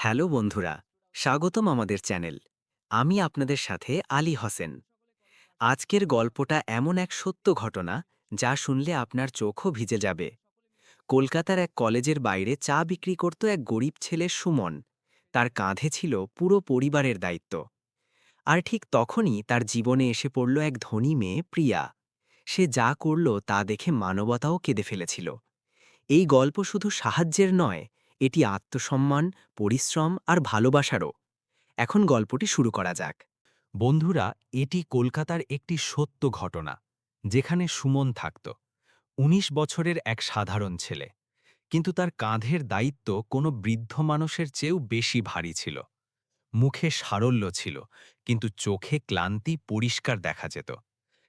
Hello বন্ধুরা, স্বাগতম আমাদের চ্যানেল। আমি আপনাদের সাথে আলী হোসেন। আজকের গল্পটা এমন এক সত্য ঘটনা যা শুনলে আপনার চোখও ভিজে যাবে। কলকাতার এক কলেজের বাইরে চা বিক্রি করত এক গরিব ছেলে সুমন। তার কাঁধে ছিল পুরো পরিবারের দায়িত্ব। আর ঠিক তখনই তার জীবনে এসে পড়ল এক ধনী মেয়ে প্রিয়া। সে যা করল তা দেখে মানবতাও কেঁদে ফেলেছিল। এই গল্প শুধু সাহায্যের নয়, এটি আত্মসম্মান, পরিশ্রম আর ভালোবাসারও। এখন গল্পটি শুরু করা যাক। বন্ধুরা, এটি কলকাতার একটি সত্য ঘটনা, যেখানে সুমন থাকত। ১৯ বছরের এক সাধারণ ছেলে, কিন্তু তার কাঁধের দায়িত্ব কোনো বৃদ্ধ মানুষের চেয়েও বেশি ভারী ছিল। মুখে সারল্য ছিল, কিন্তু চোখে ক্লান্তি পরিষ্কার দেখা যেত।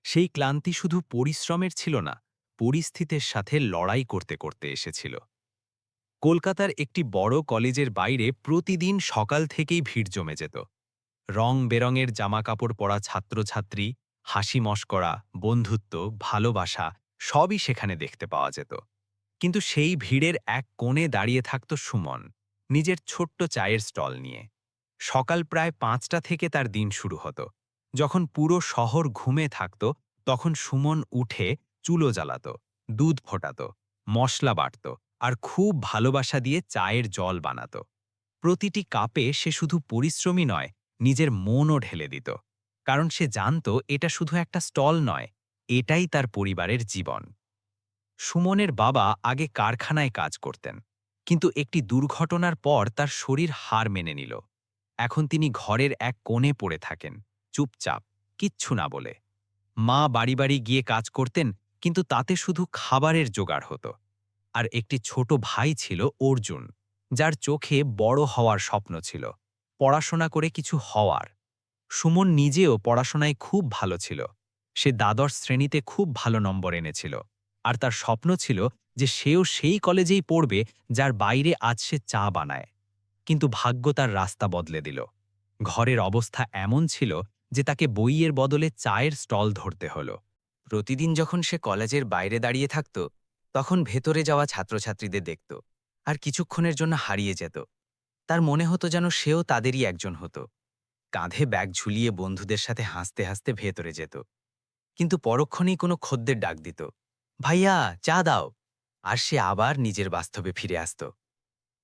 সেই ক্লান্তি শুধু পরিশ্রমের ছিল না, পরিস্থিতির সাথে লড়াই করতে করতে এসেছিল। কলকাতার একটি বড় কলেজের বাইরে প্রতিদিন সকাল থেকেই ভিড় জমে যেত। রং-বেরঙের জামাকাপড় পরা ছাত্রছাত্রী, হাসি মশকরা, বন্ধুত্ব, ভালোবাসা সবই সেখানে দেখতে পাওয়া যেত। কিন্তু সেই ভিড়ের এক কোণে দাঁড়িয়ে থাকত সুমন, নিজের ছোট্ট চায়ের স্টল নিয়ে। সকাল প্রায় ৫টা থেকে তার দিন শুরু হতো। যখন পুরো শহর ঘুমে থাকত, তখন সুমন উঠে চুলো জ্বালাত, দুধ ফোটাত, মশলা বাটত, আর খুব ভালোবাসা দিয়ে চায়ের জল বানাত। প্রতিটি কাপে সে শুধু পরিশ্রমী নয়, নিজের মনও ঢেলে দিত। কারণ সে জানত এটা শুধু একটা স্টল নয়, এটাই তার পরিবারের জীবন। সুমনের বাবা আগে কারখানায় কাজ করতেন, কিন্তু একটি দুর্ঘটনার পর তার শরীর হার মেনে নিল। এখন তিনি ঘরের এক কোণে পড়ে থাকেন, চুপচাপ, কিচ্ছু না বলে। মা বাড়ি বাড়ি গিয়ে কাজ করতেন, কিন্তু তাতে শুধু খাবারের জোগাড় হতো। আর একটি ছোট ভাই ছিল অর্জুন, যার চোখে বড় হওয়ার স্বপ্ন ছিল, পড়াশোনা করে কিছু হওয়ার। সুমন নিজেও পড়াশোনায় খুব ভালো ছিল। সে দ্বাদশ শ্রেণীতে খুব ভালো নম্বর এনেছিল। আর তার স্বপ্ন ছিল যে সেও সেই কলেজেই পড়বে যার বাইরে আজ সে চা বানায়। কিন্তু ভাগ্য তার রাস্তা বদলে দিল। ঘরের অবস্থা এমন ছিল যে তাকে বইয়ের বদলে চায়ের স্টল ধরতে হলো। প্রতিদিন যখন সে কলেজের বাইরে দাঁড়িয়ে থাকত, তখন ভেতরে যাওয়া ছাত্রছাত্রীদের দেখত, আর কিছুক্ষণের জন্য হারিয়ে যেত। তার মনে হতো যেন সেও তাদেরই একজন হতো। কাঁধে ব্যাগ ঝুলিয়ে বন্ধুদের সাথে হাসতে হাসতে ভেতরে যেত। কিন্তু পরক্ষণেই কোনো খদ্দের ডাক দিত, ভাইয়া চা দাও। আর সে আবার নিজের বাস্তবে ফিরে আসত।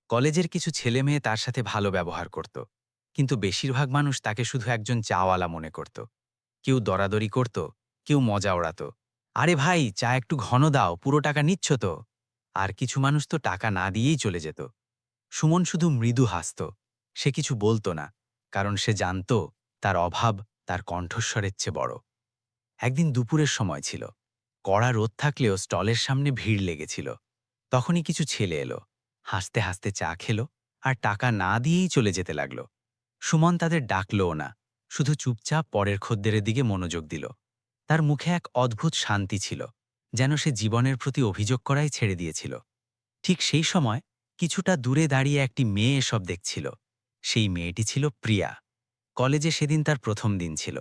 কলেজের কিছু ছেলেমেয়ে তার সাথে ভালো ব্যবহার করত, কিন্তু বেশিরভাগ মানুষ তাকে শুধু একজন চাওয়ালা মনে করত। কেউ দরাদরি করত, কেউ মজা ওড়াত, আরে ভাই চা একটু ঘন দাও, পুরো টাকা নিচ্ছ তো। আর কিছু মানুষ তো টাকা না দিয়েই চলে যেত। সুমন শুধু মৃদু হাসত। সে কিছু বলতো না, কারণ সে জানত তার অভাব তার কণ্ঠস্বরের চেয়ে বড়। একদিন দুপুরের সময় ছিল। কড়া রোদ থাকলেও স্টলের সামনে ভিড় লেগেছিল। তখনই কিছু ছেলে এলো, হাসতে হাসতে চা খেলো, আর টাকা না দিয়েই চলে যেতে লাগলো। সুমন তাদের ডাকলও না, শুধু চুপচাপ পরের খদ্দেরের দিকে মনোযোগ দিল। তার মুখে এক অদ্ভুত শান্তি ছিল, যেন সে জীবনের প্রতি অভিযোগ করাই ছেড়ে দিয়েছিল। ঠিক সেই সময় কিছুটা দূরে দাঁড়িয়ে একটি মেয়ে এসব দেখছিল। সেই মেয়েটি ছিল প্রিয়া। কলেজে সেদিন তার প্রথম দিন ছিল।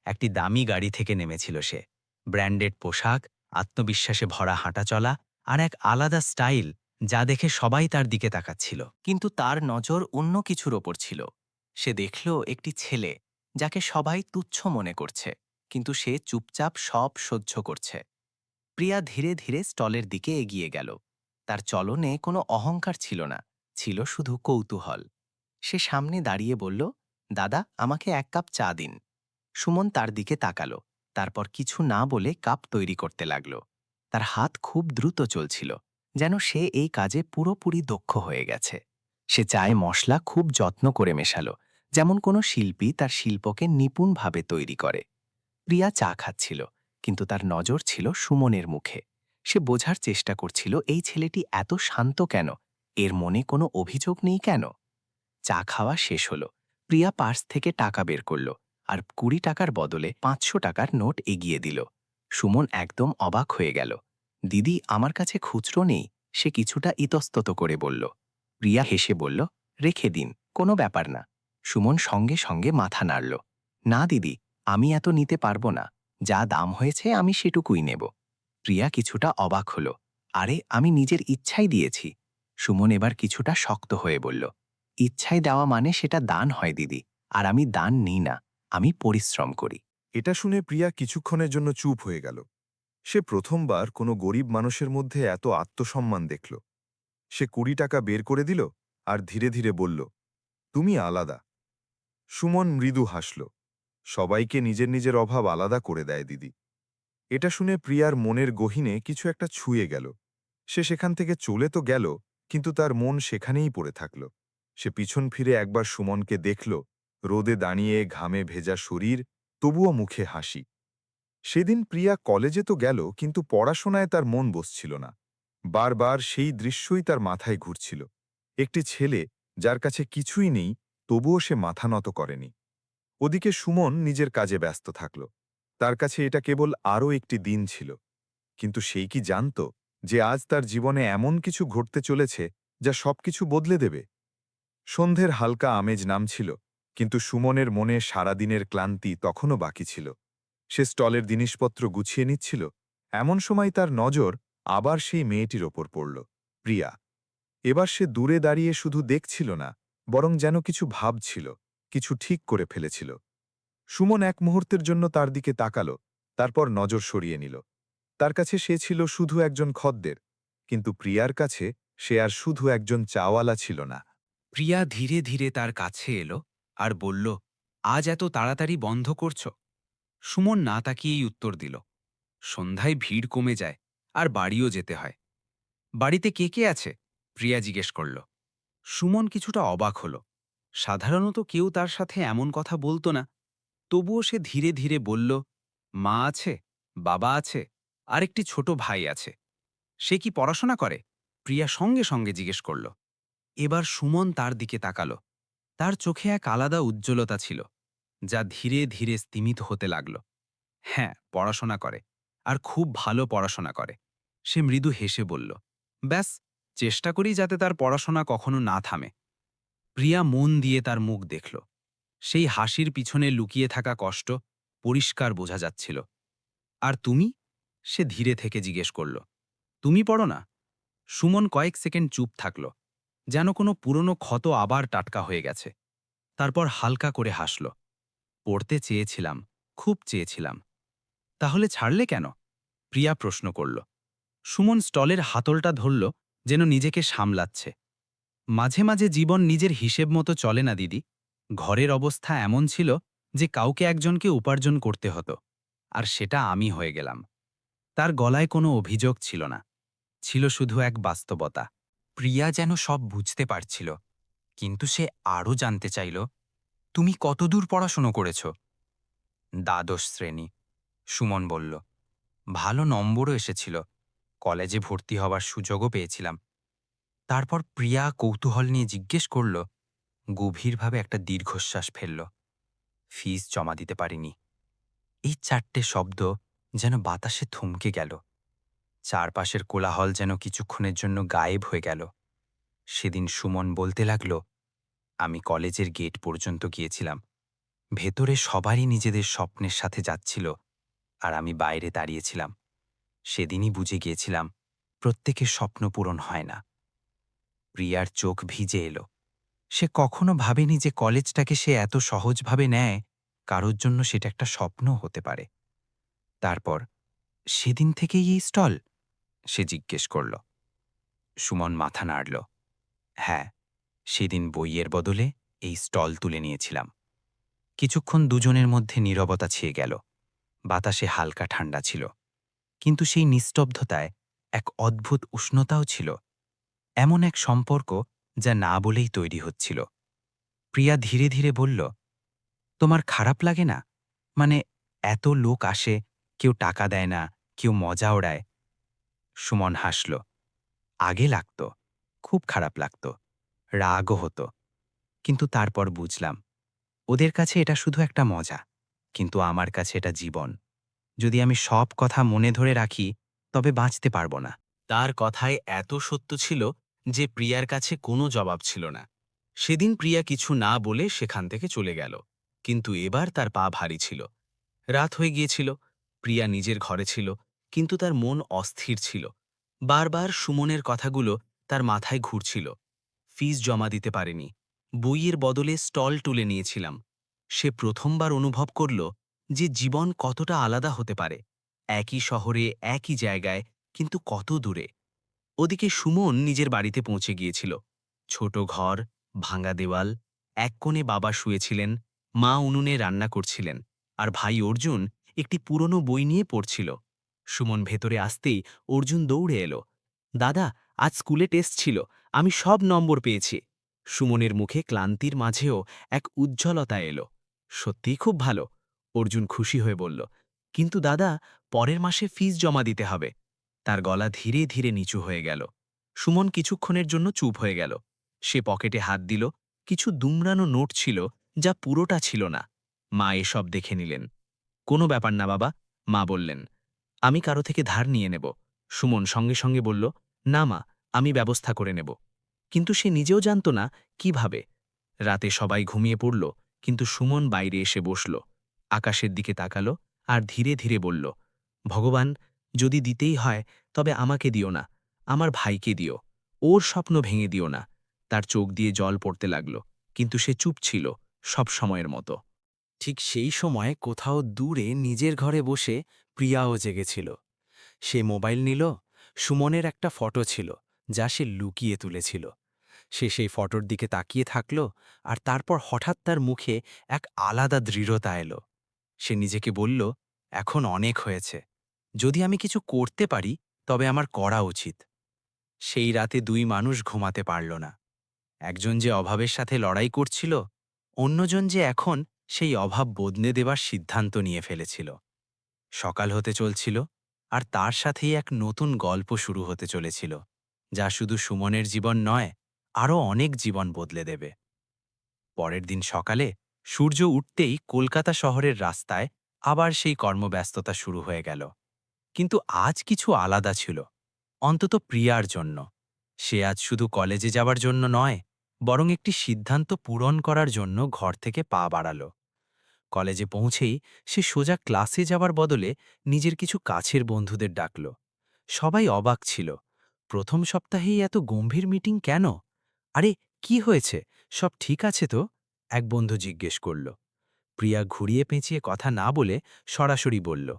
একটি দামি গাড়ি থেকে নেমেছিল সে। ব্র্যান্ডেড পোশাক, আত্মবিশ্বাসে ভরা হাঁটাচলা, আর এক আলাদা স্টাইল যা দেখে সবাই তার দিকে তাকাচ্ছিল। কিন্তু তার নজর অন্য কিছুর ওপর ছিল। সে দেখল একটি ছেলে, যাকে সবাই তুচ্ছ মনে করছে, কিন্তু সে চুপচাপ সব সহ্য করছে। প্রিয়া ধীরে ধীরে স্টলের দিকে এগিয়ে গেল। তার চলনে কোনো অহংকার ছিল না, ছিল শুধু কৌতূহল। সে সামনে দাঁড়িয়ে বলল, দাদা আমাকে এক কাপ চা দিন। সুমন তার দিকে তাকালো, তারপর কিছু না বলে কাপ তৈরি করতে লাগল। তার হাত খুব দ্রুত চলছিল, যেন সে এই কাজে পুরোপুরি দক্ষ হয়ে গেছে। সে চায়ে মশলা খুব যত্ন করে মেশালো, যেমন কোনো শিল্পী তার শিল্পকে নিপুণভাবে তৈরি করে। প্রিয়া চা খাচ্ছিল, কিন্তু তার নজর ছিল সুমনের মুখে। সে বোঝার চেষ্টা করছিল এই ছেলেটি এত শান্ত কেন, এর মনে কোনো অভিযোগ নেই কেন। চা খাওয়া শেষ হলো। প্রিয়া পার্স থেকে টাকা বের করল, আর ২০ টাকার বদলে ৫০০ টাকার নোট এগিয়ে দিল। সুমন একদম অবাক হয়ে গেল। দিদি আমার কাছে খুচরো নেই, সে কিছুটা ইতস্তত করে বলল। প্রিয়া হেসে বলল, রেখে দিন, কোনো ব্যাপার না। সুমন সঙ্গে সঙ্গে মাথা নাড়ল। না দিদি, আমি এত নিতে পারবো না, যা দাম হয়েছে আমি সেটুকুই নেব। প্রিয়া কিছুটা অবাক হলো। আরে আমি নিজের ইচ্ছাই দিয়েছি। সুমন এবার কিছুটা শক্ত হয়ে বলল, ইচ্ছায় দেওয়া মানে সেটা দান হয় দিদি। আর আমি দান নিই না, আমি পরিশ্রম করি। এটা শুনে প্রিয়া কিছুক্ষণের জন্য চুপ হয়ে গেল। সে প্রথমবার কোনো গরিব মানুষের মধ্যে এত আত্মসম্মান দেখল। সে ২০ টাকা বের করে দিল আর ধীরে ধীরে বলল, তুমি আলাদা। সুমন মৃদু হাসল। সবাইকে নিজের নিজের অভাব আলাদা করে দেয় দিদি। এটা শুনে প্রিয়ার মনের গহীনে কিছু একটা ছুঁয়ে গেল। সে সেখান থেকে চলে তো গেল, কিন্তু তার মন সেখানেই পড়ে থাকল। সে পিছন ফিরে একবার সুমনকে দেখল, রোদে দাঁড়িয়ে, ঘামে ভেজা শরীর, তবুও মুখে হাসি। সেদিন প্রিয়া কলেজে তো গেল, কিন্তু পড়াশোনায় তার মন বসছিল না। বারবার সেই দৃশ্যই তার মাথায় ঘুরছিল। একটি ছেলে যার কাছে কিছুই নেই, তবুও সে মাথা নত করেনি। ওদিকে সুমন নিজের কাজে ব্যস্ত থাকল। তার কাছে এটা কেবল আরও একটি দিন ছিল। কিন্তু সেই কি জানত যে আজ তার জীবনে এমন কিছু ঘটতে চলেছে যা সবকিছু বদলে দেবে? সন্ধ্যের হালকা আমেজ নামছিল, কিন্তু সুমনের মনে সারাদিনের ক্লান্তি তখনও বাকি ছিল। সে স্টলের জিনিসপত্র গুছিয়ে নিচ্ছিল। এমন সময় তার নজর আবার সেই মেয়েটির ওপর পড়ল, প্রিয়া। এবার সে দূরে দাঁড়িয়ে শুধু দেখছিল না, বরং যেন কিছু ভাবছিল, কিছু ঠিক করে ফেলেছিল। সুমন এক মুহূর্তের জন্য তার দিকে তাকাল, তারপর নজর সরিয়ে নিল। তার কাছে সে ছিল শুধু একজন খদ্দের, কিন্তু প্রিয়ার কাছে সে আর শুধু একজন চাওয়ালা ছিল না। প্রিয়া ধীরে ধীরে তার কাছে এলো আর বলল, আজ এত তাড়াতাড়ি বন্ধ করছ? সুমন না তাকিয়েই উত্তর দিল, সন্ধ্যায় ভিড় কমে যায় আর বাড়িও যেতে হয়। বাড়িতে কে কে আছে? প্রিয়া জিজ্ঞেস করল। সুমন কিছুটা অবাক হল। সাধারণত কেউ তার সাথে এমন কথা বলতো না। তবুও সে ধীরে ধীরে বলল, মা আছে, বাবা আছে, আর একটি ছোট ভাই আছে। সে কি পড়াশোনা করে? প্রিয়া সঙ্গে সঙ্গে জিজ্ঞেস করল। এবার সুমন তার দিকে তাকাল। তার চোখে এক আলাদা উজ্জ্বলতা ছিল, যা ধীরে ধীরে স্তিমিত হতে লাগল। হ্যাঁ, পড়াশোনা করে, আর খুব ভালো পড়াশোনা করে। সে মৃদু হেসে বলল, ব্যাস, চেষ্টা করি যাতে তার পড়াশোনা কখনো না থামে। প্রিয়া মন দিয়ে তার মুখ দেখল। সেই হাসির পিছনে লুকিয়ে থাকা কষ্ট পরিষ্কার বোঝা যাচ্ছিল। আর তুমি? সে ধীরে থেকে জিজ্ঞেস করল, তুমি পড়ো না? সুমন কয়েক সেকেন্ড চুপ থাকল, যেন কোনো পুরনো ক্ষত আবার টাটকা হয়ে গেছে। তারপর হালকা করে হাসল। পড়তে চেয়েছিলাম, খুব চেয়েছিলাম। তাহলে ছাড়লে কেন? প্রিয়া প্রশ্ন করল। সুমন স্টলের হাতলটা ধরল, যেন নিজেকে সামলাচ্ছে। মাঝে মাঝে জীবন নিজের হিসেব মতো চলে না দিদি। ঘরের অবস্থা এমন ছিল যে কাউকে একজনকে উপার্জন করতে হতো, আর সেটা আমি হয়ে গেলাম। তার গলায় কোনো অভিযোগ ছিল না, ছিল শুধু এক বাস্তবতা। প্রিয়া যেন সব বুঝতে পারছিল, কিন্তু সে আরও জানতে চাইল, তুমি কতদূর পড়াশুনো করেছ? দ্বাদশ শ্রেণী, সুমন বলল। ভালো নম্বরও এসেছিল, কলেজে ভর্তি হওয়ার সুযোগও পেয়েছিলাম। তারপর প্রিয়া কৌতূহল নিয়ে জিজ্ঞেস করল, গভীরভাবে একটা দীর্ঘশ্বাস ফেলল। ফিস জমা দিতে পারিনি। এই ৪টে শব্দ যেন বাতাসে থমকে গেল। চারপাশের কোলাহল যেন কিছুক্ষণের জন্য গায়েব হয়ে গেল। সেদিন সুমন বলতে লাগল, আমি কলেজের গেট পর্যন্ত গিয়েছিলাম। ভেতরে সবারই নিজেদের স্বপ্নের সাথে যাচ্ছিল, আর আমি বাইরে দাঁড়িয়েছিলাম। সেদিনই বুঝে গিয়েছিলাম, প্রত্যেকের স্বপ্ন পূরণ হয় না। প্রিয়ার চোখ ভিজে এলো। সে কখনো ভাবেনি যে কলেজটাকে সে এত সহজভাবে নেয়, কারোর জন্য সেটা একটা স্বপ্ন হতে পারে। তারপর, সেদিন থেকেই এই স্টল? সে জিজ্ঞেস করল। সুমন মাথা নাড়ল। হ্যাঁ, সেদিন বইয়ের বদলে এই স্টল তুলে নিয়েছিলাম। কিছুক্ষণ দুজনের মধ্যে নীরবতা ছেয়ে গেল। বাতাসে হালকা ঠান্ডা ছিল, কিন্তু সেই নিস্তব্ধতায় এক অদ্ভুত উষ্ণতাও ছিল। এমন এক সম্পর্ক যা না বলেই তৈরি হচ্ছিল। প্রিয়া ধীরে ধীরে বলল, তোমার খারাপ লাগে না? মানে, এত লোক আসে, কেউ টাকা দেয় না, কেউ মজা ওড়ায়। সুমন হাসল। আগে লাগত, খুব খারাপ লাগত, রাগও হতো। কিন্তু তারপর বুঝলাম, ওদের কাছে এটা শুধু একটা মজা, কিন্তু আমার কাছে এটা জীবন। যদি আমি সব কথা মনে ধরে রাখি, তবে বাঁচতে পারব না। তার কথায় এত সত্য ছিল যে প্রিয়ার কাছে কোনো জবাব ছিল না। সেদিন প্রিয়া কিছু না বলে সেখান থেকে চলে গেল, কিন্তু এবার তার পা ভারী ছিল। রাত হয়ে গিয়েছিল, প্রিয়া নিজের ঘরে ছিল, কিন্তু তার মন অস্থির ছিল। বারবার সুমনের কথাগুলো তার মাথায় ঘুরছিল। ফিস জমা দিতে পারেনি, বইয়ের বদলে স্টল তুলে নিয়েছিলাম। সে প্রথমবার অনুভব করল যে জীবন কতটা আলাদা হতে পারে, একই শহরে একই জায়গায়, কিন্তু কত দূরে। ওদিকে সুমন নিজের বাড়িতে পৌঁছে গিয়েছিল। ছোট ঘর, ভাঙা দেওয়াল, এক কোণে বাবা শুয়েছিলেন, মা উনুনে রান্না করছিলেন, আর ভাই অর্জুন একটি পুরনো বই নিয়ে পড়ছিল। সুমন ভেতরে আসতেই অর্জুন দৌড়ে এলো। দাদা, আজ স্কুলে টেস্ট ছিল, আমি সব নম্বর পেয়েছি। সুমনের মুখে ক্লান্তির মাঝেও এক উজ্জ্বলতা এলো। সত্যিই খুব ভালো, অর্জুন খুশি হয়ে বলল। কিন্তু দাদা, পরের মাসে ফিস জমা দিতে হবে। তার গলা ধীরে ধীরে নিচু হয়ে গেল। সুমন কিছুক্ষণের জন্য চুপ হয়ে গেল। সে পকেটে হাত দিল। কিছু দুমড়ানো নোট ছিল, যা পুরোটা ছিল না। মা এসব দেখে নিলেন। কোনো ব্যাপার না বাবা, মা বললেন। আমি কারো থেকে ধার নিয়ে নেব। সুমন সঙ্গে সঙ্গে বলল, না মা, আমি ব্যবস্থা করে নেব। কিন্তু সে নিজেও জানত না কিভাবে। রাতে সবাই ঘুমিয়ে পড়ল, কিন্তু সুমন বাইরে এসে বসল, আকাশের দিকে তাকালো আর ধীরে ধীরে বলল, ভগবান, যদি দিতেই হয় তবে আমাকে দিও না, আমার ভাইকে দিও। ওর স্বপ্ন ভেঙে দিও না। তার চোখ দিয়ে জল পড়তে লাগল, কিন্তু সে চুপ ছিল, সব সময়ের মতো। ঠিক সেই সময় কোথাও দূরে নিজের ঘরে বসে প্রিয়াও জেগেছিল। সে মোবাইল নিল। সুমনের একটা ফটো ছিল, যা সে লুকিয়ে তুলেছিল। সে সেই ফটোর দিকে তাকিয়ে থাকল, আর তারপর হঠাৎ তার মুখে এক আলাদা দৃঢ়তা এলো। সে নিজেকে বলল, এখন অনেক হয়েছে। যদি আমি কিছু করতে পারি, তবে আমার করা উচিত। সেই রাতে দুই মানুষ ঘুমাতে পারল না। একজন যে অভাবের সাথে লড়াই করছিল, অন্যজন যে এখন সেই অভাব বদলে দেবার সিদ্ধান্ত নিয়ে ফেলেছিল। সকাল হতে চলছিল, আর তার সাথেই এক নতুন গল্প শুরু হতে চলেছিল, যা শুধু সুমনের জীবন নয়, আরও অনেক জীবন বদলে দেবে। পরের দিন সকালে সূর্য উঠতেই কলকাতা শহরের রাস্তায় আবার সেই কর্মব্যস্ততা শুরু হয়ে গেল। কিন্তু আজ কিছু আলাদা ছিল, অন্তত প্রিয়ার জন্য। সে আজ শুধু কলেজে যাওয়ার জন্য নয়, বরং একটি সিদ্ধান্ত পূরণ করার জন্য ঘর থেকে পা বাড়ালো। কলেজে পৌঁছেই সে সোজা ক্লাসে যাওয়ার বদলে নিজের কিছু কাছের বন্ধুদের ডাকল। সবাই অবাক ছিল। প্রথম সপ্তাহেই এত গম্ভীর মিটিং কেন? আরে, কি হয়েছে? সব ঠিক আছে তো? এক বন্ধু জিজ্ঞেস করল। প্রিয়া ঘুরিয়ে পেঁচিয়ে কথা না বলে সরাসরি বলল,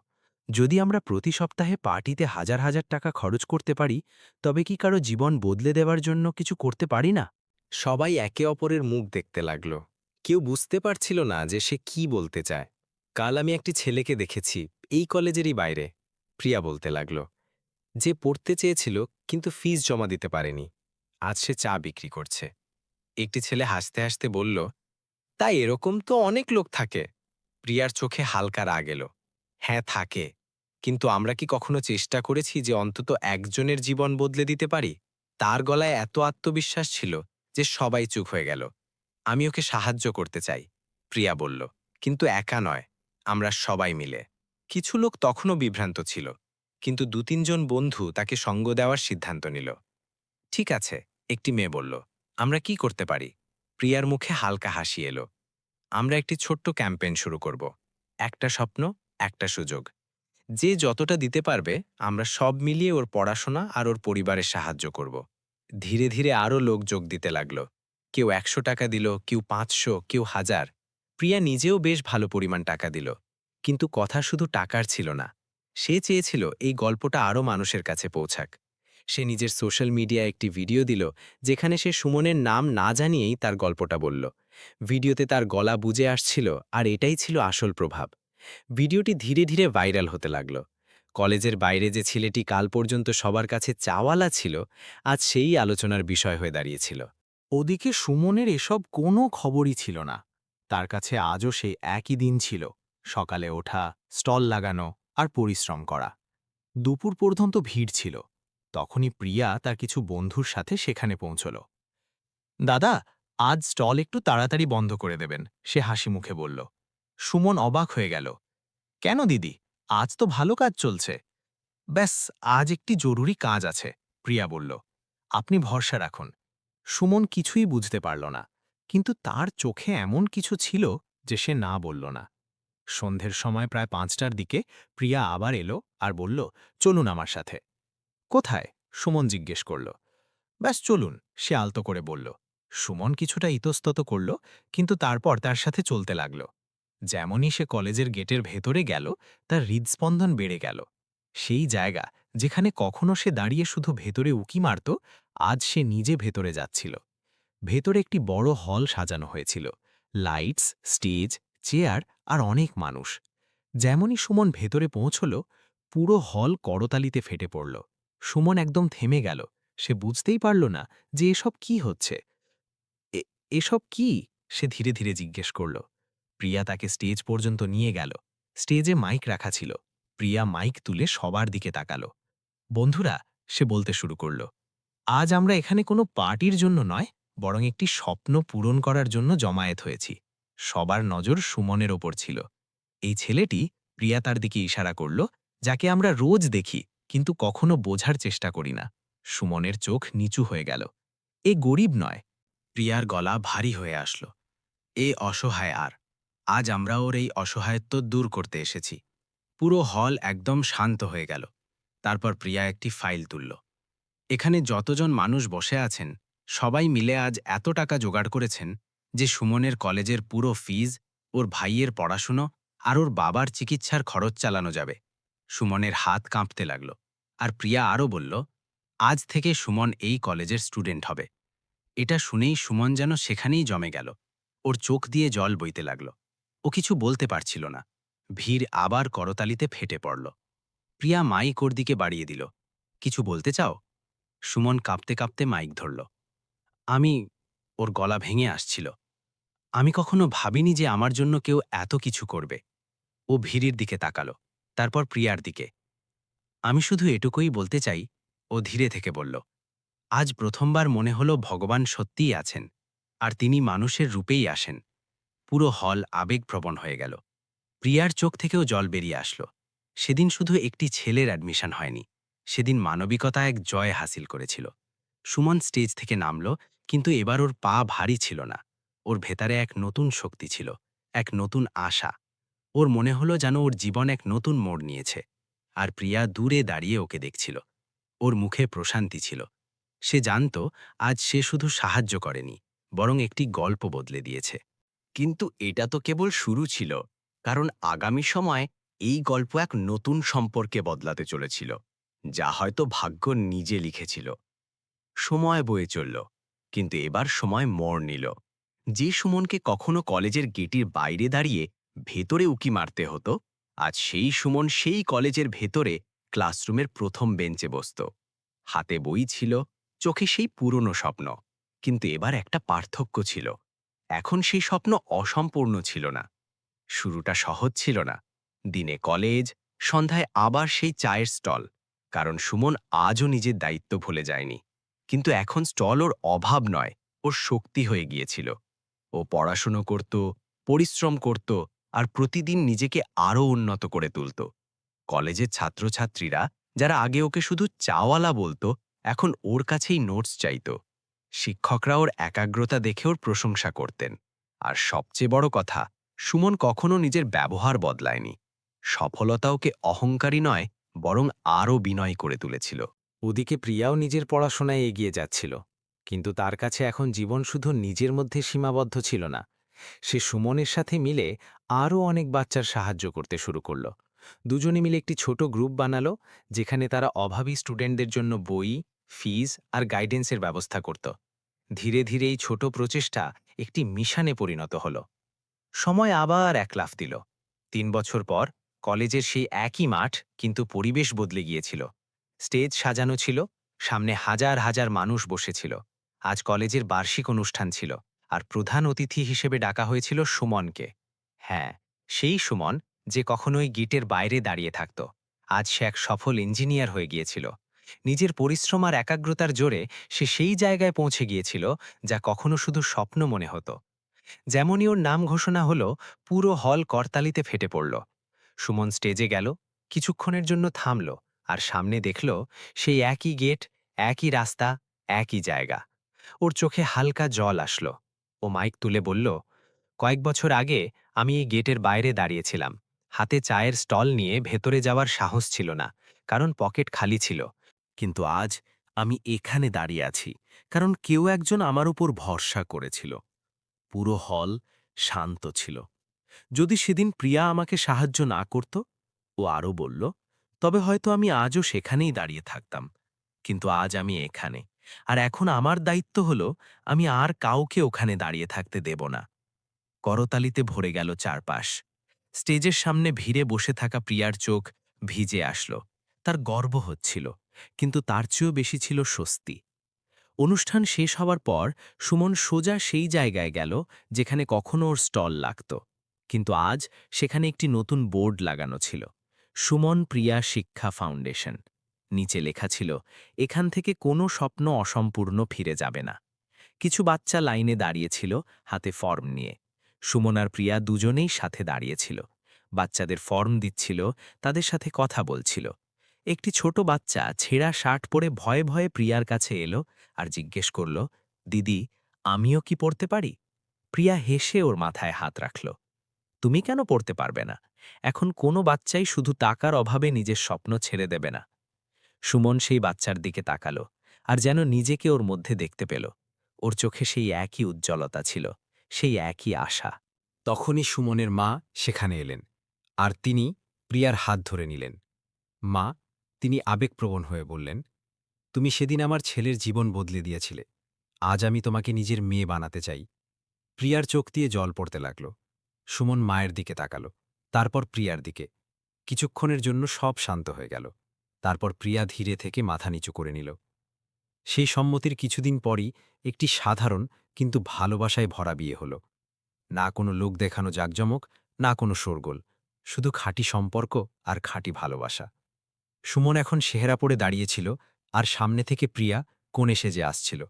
যদি আমরা প্রতি সপ্তাহে পার্টিতে হাজার হাজার টাকা খরচ করতে পারি, তবে কি কারো জীবন বদলে দেওয়ার জন্য কিছু করতে পারি না? সবাই একে অপরের মুখ দেখতে লাগল। কেউ বুঝতে পারছিল না যে সে কি বলতে চায়। কাল আমি একটি ছেলেকে দেখেছি, এই কলেজেরই বাইরে, প্রিয়া বলতে লাগল, যে পড়তে চেয়েছিল কিন্তু ফিস জমা দিতে পারেনি। আজ সে চা বিক্রি করছে। একটি ছেলে হাসতে হাসতে বলল, তাই এরকম তো অনেক লোক থাকে। প্রিয়ার চোখে হালকা রাগ এলো। হ্যাঁ, থাকে। কিন্তু আমরা কি কখনো চেষ্টা করেছি যে অন্তত একজনের জীবন বদলে দিতে পারি? তার গলায় এত আত্মবিশ্বাস ছিল যে সবাই চুপ হয়ে গেল। আমি ওকে সাহায্য করতে চাই, প্রিয়া বলল, কিন্তু একা নয়, আমরা সবাই মিলে। কিছু লোক তখনও বিভ্রান্ত ছিল, কিন্তু ২-৩ জন বন্ধু তাকে সঙ্গ দেওয়ার সিদ্ধান্ত নিল। ঠিক আছে, একটি মেয়ে বলল, আমরা কি করতে পারি? প্রিয়ার মুখে হালকা হাসি এলো। আমরা একটি ছোট্ট ক্যাম্পেইন শুরু করব। একটা স্বপ্ন, একটা সুযোগ। যে যতটা দিতে পারবে, আমরা সব মিলিয়ে ওর পড়াশোনা আর ওর পরিবারের সাহায্য করব। ধীরে ধীরে আরও লোক যোগ দিতে লাগলো। কেউ ১০০ টাকা দিল, কেউ ৫০০, কেউ ১০০০। প্রিয়া নিজেও বেশ ভালো পরিমাণ টাকা দিল। কিন্তু কথা শুধু টাকার ছিল না। সে চেয়েছিল এই গল্পটা আরও মানুষের কাছে পৌঁছাক। সে নিজের সোশ্যাল মিডিয়ায় একটি ভিডিও দিল, যেখানে সে সুমনের নাম না জানিয়েই তার গল্পটা বলল। ভিডিওতে তার গলা বুজে আসছিল, আর এটাই ছিল আসল প্রভাব। ভিডিওটি ধীরে ধীরে ভাইরাল হতে লাগল। কলেজের বাইরে যে ছেলেটি কাল পর্যন্ত সবার কাছে চাওয়ালা ছিল, আজ সেই আলোচনার বিষয় হয়ে দাঁড়িয়েছিল। ওদিকে সুমনের এসব কোনো খবরই ছিল না। তার কাছে আজও সেই একই দিন ছিল, সকালে ওঠা, স্টল লাগানো আর পরিশ্রম করা। দুপুর পর্যন্ত ভিড় ছিল। তখনই প্রিয়া তার কিছু বন্ধুর সাথে সেখানে পৌঁছল। দাদা, আজ স্টল একটু তাড়াতাড়ি বন্ধ করে দেবেন, সে হাসি মুখে বলল। সুমন অবাক হয়ে গেল। কেন দিদি, আজ তো ভালো কাজ চলছে। ব্যাস, আজ একটি জরুরি কাজ আছে, প্রিয়া বলল। আপনি ভরসা রাখুন। সুমন কিছুই বুঝতে পারল না, কিন্তু তার চোখে এমন কিছু ছিল যে সে না বলল না। সন্ধ্যের সময় প্রায় ৫টার দিকে প্রিয়া আবার এলো আর বলল, চলুন আমার সাথে। কোথায়? সুমন জিজ্ঞেস করল। ব্যাস চলুন, সে আলতো করে বলল। সুমন কিছুটা ইতস্তত করল, কিন্তু তারপর তার সাথে চলতে লাগল। যেমনই সে কলেজের গেটের ভেতরে গেল, তার হৃদস্পন্দন বেড়ে গেল। সেই জায়গা যেখানে কখনো সে দাঁড়িয়ে শুধু ভেতরে উকি মারত, আজ সে নিজে ভেতরে যাচ্ছিল। ভেতরে একটি বড় হল সাজানো হয়েছিল, লাইটস, স্টেজ, চেয়ার আর অনেক মানুষ। যেমনই সুমন ভেতরে পৌঁছল, পুরো হল করতালিতে ফেটে পড়ল। সুমন একদম থেমে গেল। সে বুঝতেই পারল না যে এসব কি হচ্ছে। এসব কি? সে ধীরে ধীরে জিজ্ঞেস করল। প্রিয়া তাকে স্টেজ পর্যন্ত নিয়ে গেল। স্টেজে মাইক রাখা ছিল। প্রিয়া মাইক তুলে সবার দিকে তাকাল। বন্ধুরা, সে বলতে শুরু করল, আজ আমরা এখানে কোনো পার্টির জন্য নয়, বরং একটি স্বপ্ন পূরণ করার জন্য জমায়েত হয়েছি। সবার নজর সুমনের ওপর ছিল। এই ছেলেটি, প্রিয়া তার দিকে ইশারা করল, যাকে আমরা রোজ দেখি কিন্তু কখনো বোঝার চেষ্টা করি না। সুমনের চোখ নিচু হয়ে গেল। এ গরিব নয়। প্রিয়ার গলা ভারী হয়ে আসল। এ অসহায় আর। আজ আমরা ওর এই অসহায়ত্ব দূর করতে এসেছি। পুরো হল একদম শান্ত হয়ে গেল। তারপর প্রিয়া একটি ফাইল তুলল। এখানে যতজন মানুষ বসে আছেন, সবাই মিলে আজ এত টাকা জোগাড় করেছেন যে সুমনের কলেজের পুরো ফিজ, ওর ভাইয়ের পড়াশুনো আর ওর বাবার চিকিৎসার খরচ চালানো যাবে। সুমনের হাত কাঁপতে লাগল। আর প্রিয়া আরও বলল, আজ থেকে সুমন এই কলেজের স্টুডেন্ট হবে। এটা শুনেই সুমন যেন সেখানেই জমে গেল। ওর চোখ দিয়ে জল বইতে লাগল। ও কিছু বলতে পারছিল না। ভিড় আবার করতালিতে ফেটে পড়ল। প্রিয়া মাইক ওর দিকে বাড়িয়ে দিল। কিছু বলতে চাও? সুমন কাঁপতে কাঁপতে মাইক ধরল। আমি, ওর গলা ভেঙে আসছিল। আমি কখনো ভাবিনি যে আমার জন্য কেউ এত কিছু করবে। ও ভিড়ির দিকে তাকালো, তারপর প্রিয়ার দিকে। আমি শুধু এটুকুই বলতে চাই, ও ধীরে থেকে বলল। আজ প্রথমবার মনে হলো ভগবান সত্যিই আছেন, আর তিনি মানুষের রূপেই আসেন। পুরো হল আবেগপ্রবণ হয়ে গেল। প্রিয়ার চোখ থেকেও জল বেরিয়ে আসলো। সেদিন শুধু একটি ছেলের অ্যাডমিশন হয়নি, সেদিন মানবিকতা এক জয় হাসিল করেছিল। সুমন স্টেজ থেকে নামল, কিন্তু এবার ওর পা ভারী ছিল না। ওর ভেতরে এক নতুন শক্তি ছিল, এক নতুন আশা। ওর মনে হলো যেন ওর জীবন এক নতুন মোড় নিয়েছে। আর প্রিয়া দূরে দাঁড়িয়ে ওকে দেখছিল। ওর মুখে প্রশান্তি ছিল। সে জানত আজ সে শুধু সাহায্য করেনি, বরং একটি গল্প বদলে দিয়েছে। কিন্তু এটা তো কেবল শুরু ছিল, কারণ আগামী সময় এই গল্প এক নতুন সম্পর্কে বদলাতে চলেছিল, যা হয়তো ভাগ্য নিজে লিখেছিল। সময় বয়ে চলল, কিন্তু এবার সময় মোড় নিল। যে সুমনকে কখনো কলেজের গেটের বাইরে দাঁড়িয়ে ভেতরে উকি মারতে হতো, আজ সেই সুমন সেই কলেজের ভেতরে ক্লাসরুমের প্রথম বেঞ্চে বসত। হাতে বই ছিল, চোখে সেই পুরনো স্বপ্ন। কিন্তু এবার একটা পার্থক্য ছিল। এখন সেই স্বপ্ন অসম্পূর্ণ ছিল না। শুরুটা সহজ ছিল না। দিনে কলেজ, সন্ধ্যায় আবার সেই চায়ের স্টল। কারণ সুমন আজও নিজের দায়িত্ব ভুলে যায়নি। কিন্তু এখন স্টল ওর অভাব নয়, ওর শক্তি হয়ে গিয়েছিল। ও পড়াশুনো করত, পরিশ্রম করত, আর প্রতিদিন নিজেকে আরও উন্নত করে তুলত। কলেজের ছাত্রছাত্রীরা, যারা আগে ওকে শুধু চাওয়ালা বলতো, এখন ওর কাছেই নোটস চাইত। শিক্ষকরা ওর একাগ্রতা দেখে ওর প্রশংসা করতেন। আর সবচেয়ে বড় কথা, সুমন কখনো নিজের ব্যবহার বদলায়নি। সফলতা ওকে অহংকারী নয়, বরং আরও বিনয় করে তুলেছিল। ওদিকে প্রিয়াও নিজের পড়াশোনায় এগিয়ে যাচ্ছিল, কিন্তু তার কাছে এখন জীবন শুধু নিজের মধ্যে সীমাবদ্ধ ছিল না। সে সুমনের সাথে মিলে আরও অনেক বাচ্চার সাহায্য করতে শুরু করল। দুজনে মিলে একটি ছোট গ্রুপ বানালো, যেখানে তারা অভাবী স্টুডেন্টদের জন্য বই, ফিজ আর গাইডেন্সের ব্যবস্থা করত। ধীরে ধীরে এই ছোট প্রচেষ্টা একটি মিশনে পরিণত হল। সময় আবার এক লাফ দিল। ৩ বছর পর কলেজের সেই একই মাঠ, কিন্তু পরিবেশ বদলে গিয়েছিল। স্টেজ সাজানো ছিল, সামনে হাজার হাজার মানুষ বসেছিল। আজ কলেজের বার্ষিক অনুষ্ঠান ছিল, আর প্রধান অতিথি হিসেবে ডাকা হয়েছিল সুমনকে। হ্যাঁ, সেই সুমন যে কখনোই গেটের বাইরে দাঁড়িয়ে থাকত। আজ সে এক সফল ইঞ্জিনিয়ার হয়ে গিয়েছিল। নিজের পরিশ্রম আর একাগ্রতার জোরে সে সেই জায়গায় পৌঁছে গিয়েছিল, যা কখনো শুধু স্বপ্ন মনে হতো। যেমনই ওর নাম ঘোষণা হলো, পুরো হল করতালিতে ফেটে পড়ল। সুমন স্টেজে গেল, কিছুক্ষণের জন্য থামল, আর সামনে দেখল সেই একই গেট, একই রাস্তা, একই জায়গা। ওর চোখে হালকা জল আসলো। ও মাইক তুলে বলল, কয়েক বছর আগে আমি এই গেটের বাইরে দাঁড়িয়েছিলাম। হাতে চায়ের স্টল নিয়ে ভেতরে যাওয়ার সাহস ছিল না, কারণ পকেট খালি ছিল। কিন্তু আজ আমি এখানে দাঁড়িয়ে আছি, কারণ কেউ একজন আমার উপর ভরসা করেছিল। পুরো হল শান্ত ছিল। যদি সেদিন প্রিয়া আমাকে সাহায্য না করত, ও আরও বলল, তবে হয়তো আমি আজও সেখানেই দাঁড়িয়ে থাকতাম। কিন্তু আজ আমি এখানে, আর এখন আমার দায়িত্ব হলো আমি আর কাউকে ওখানে দাঁড়িয়ে থাকতে দেব না। করতালিতে ভরে গেল চারপাশ। স্টেজের সামনে ভিড়ে বসে থাকা প্রিয়ার চোখ ভিজে আসলো। তার গর্ব হচ্ছিল, কিন্তু তার চেয়েও বেশি ছিল স্বস্তি। অনুষ্ঠান শেষ হওয়ার পর সুমন সোজা সেই জায়গায় গেল যেখানে কখনো ওর স্টল লাগত। কিন্তু আজ সেখানে একটি নতুন বোর্ড লাগানো ছিল, সুমন প্রিয়া শিক্ষা ফাউন্ডেশন। নিচে লেখা ছিল, এখান থেকে কোনো স্বপ্ন অসম্পূর্ণ ফিরে যাবে না। কিছু বাচ্চা লাইনে দাঁড়িয়েছিল, হাতে ফর্ম নিয়ে। সুমন আর প্রিয়া দুজনেই সাথে দাঁড়িয়েছিল। বাচ্চাদের ফর্ম দিচ্ছিল, তাদের সাথে কথা বলছিল। একটি ছোট বাচ্চা ছেঁড়া শার্ট পরে ভয়ে ভয়ে প্রিয়ার কাছে এলো আর জিজ্ঞেস করল, দিদি, আমিও কি পড়তে পারি? প্রিয়া হেসে ওর মাথায় হাত রাখল। তুমি কেন পড়তে পারবে না? এখন কোনো বাচ্চাই শুধু টাকার অভাবে নিজের স্বপ্ন ছেড়ে দেবে না। সুমন সেই বাচ্চার দিকে তাকালো, আর যেন নিজেকে ওর মধ্যে দেখতে পেল। ওর চোখে সেই একই উজ্জ্বলতা ছিল, সেই একই আশা। তখনই সুমনের মা সেখানে এলেন, আর তিনি প্রিয়ার হাত ধরে নিলেন। মা, তিনি আবেগপ্রবণ হয়ে বললেন, তুমি সেদিন আমার ছেলের জীবন বদলে দিয়েছিলে। আজ আমি তোমাকে নিজের মেয়ে বানাতে চাই। প্রিয়ার চোখ দিয়ে জল পড়তে লাগল। সুমন মায়ের দিকে তাকালো, তারপর প্রিয়ার দিকে। কিছুক্ষণের জন্য সব শান্ত হয়ে গেল। তারপর প্রিয়া ধীরে থেকে মাথা নিচু করে নিল। সেই সম্মতির কিছুদিন পরই একটি সাধারণ কিন্তু ভালোবাসায় ভরা বিয়ে হল। না কোনো লোক দেখানো জাকজমক, না কোনো শোরগোল, শুধু খাঁটি সম্পর্ক আর খাঁটি ভালোবাসা। সুমন এখন সেহেরা পড়ে দাঁড়িয়েছিল, আর সামনে থেকে প্রিয়া কোণে সেজে আসছিল।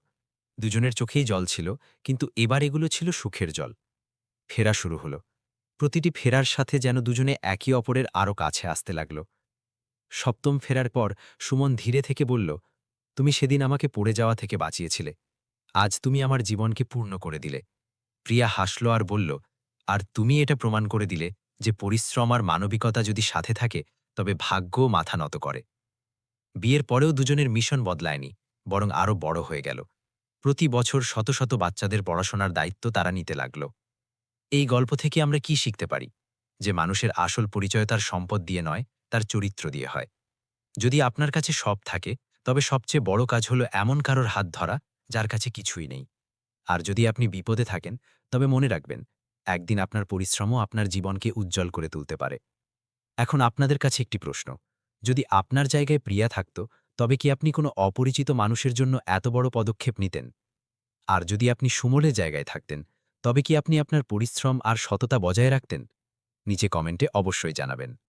দুজনের চোখেই জল ছিল, কিন্তু এবার এগুলো ছিল সুখের জল। ফেরা শুরু হলো। প্রতিটি ফেরার সাথে যেন দুজনে একে অপরের আরও কাছে আসতে লাগল। সপ্তম ফেরার পর সুমন ধীরে থেকে বলল, তুমি সেদিন আমাকে পড়ে যাওয়া থেকে বাঁচিয়েছিলে। আজ তুমি আমার জীবনকে পূর্ণ করে দিলে। প্রিয়া হাসল আর বলল, আর তুমি এটা প্রমাণ করে দিলে যে পরিশ্রম আর মানবিকতা যদি সাথে থাকে, তবে ভাগ্যও মাথা নত করে। বিয়ের পরেও দুজনের মিশন বদলায়নি, বরং আরও বড় হয়ে গেল। প্রতি বছর শত শত বাচ্চাদের পড়াশোনার দায়িত্ব তারা নিতে লাগল। এই গল্প থেকে আমরা কি শিখতে পারি? যে মানুষের আসল পরিচয় তার সম্পদ দিয়ে নয়, তার চরিত্র দিয়ে হয়। যদি আপনার কাছে সব থাকে, তবে সবচেয়ে বড় কাজ হলো এমন কারোর হাত ধরা যার কাছে কিছুই নেই। আর যদি আপনি বিপদে থাকেন, তবে মনে রাখবেন, একদিন আপনার পরিশ্রমও আপনার জীবনকে উজ্জ্বল করে তুলতে পারে। এখন আপনাদের কাছে একটি প্রশ্ন, যদি আপনার জায়গায় প্রিয়া থাকত, তবে কি আপনি কোনো অপরিচিত মানুষের জন্য এত বড় পদক্ষেপ নিতেন? আর যদি আপনি সুমনের জায়গায় থাকতেন, তবে কি আপনি আপনার পরিশ্রম আর সততা বজায় রাখতেন? নিচে কমেন্টে অবশ্যই জানাবেন।